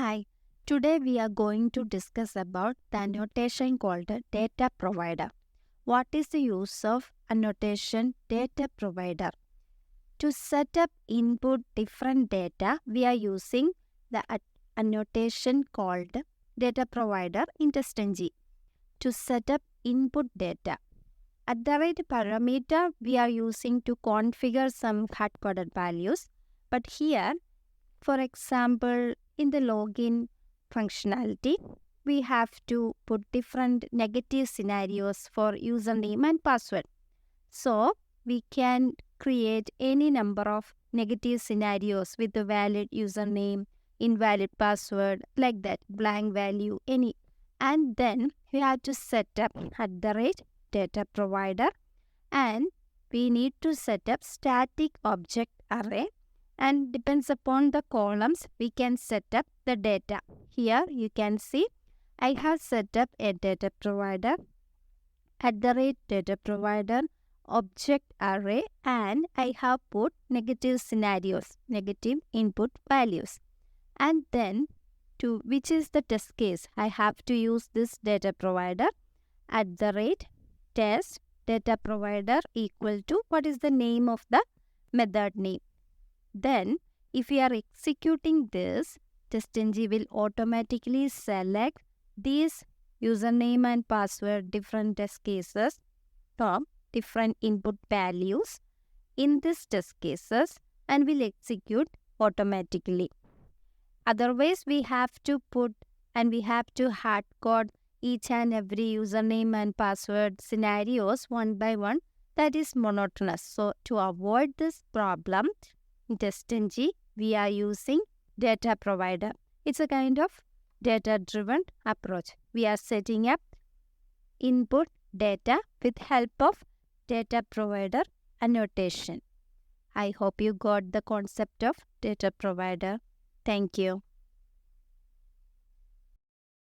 Hi, today we are going to discuss about the annotation called data provider. What is the use of annotation data provider? To set up input different data, we are using the annotation called data provider in TestNg to set up input data. At the right parameter, we are using to configure some hard-coded values. But here, for example, in the login functionality, we have to put different negative scenarios for username and password. So, we can create any number of negative scenarios with a valid username, invalid password, like that, blank value, any. And then we have to set up @data provider, and we need to set up static object array, and depends upon the columns we can set up the data. Here you can see I have set up a data provider @data provider object array, and I have put negative scenarios, negative input values. And then to which is the test case, I have to use this data provider @test data provider equal to what is the name of the method name. Then if we are executing this, TestNg will automatically select these username and password different test cases from different input values in this test cases and will execute automatically. Otherwise, we have to put and we have to hard code each and every username and password scenarios one by one. That is monotonous. So to avoid this problem, in TestNg, we are using data provider. It's a kind of data-driven approach. We are setting up input data with help of data provider annotation. I hope you got the concept of data provider. Thank you.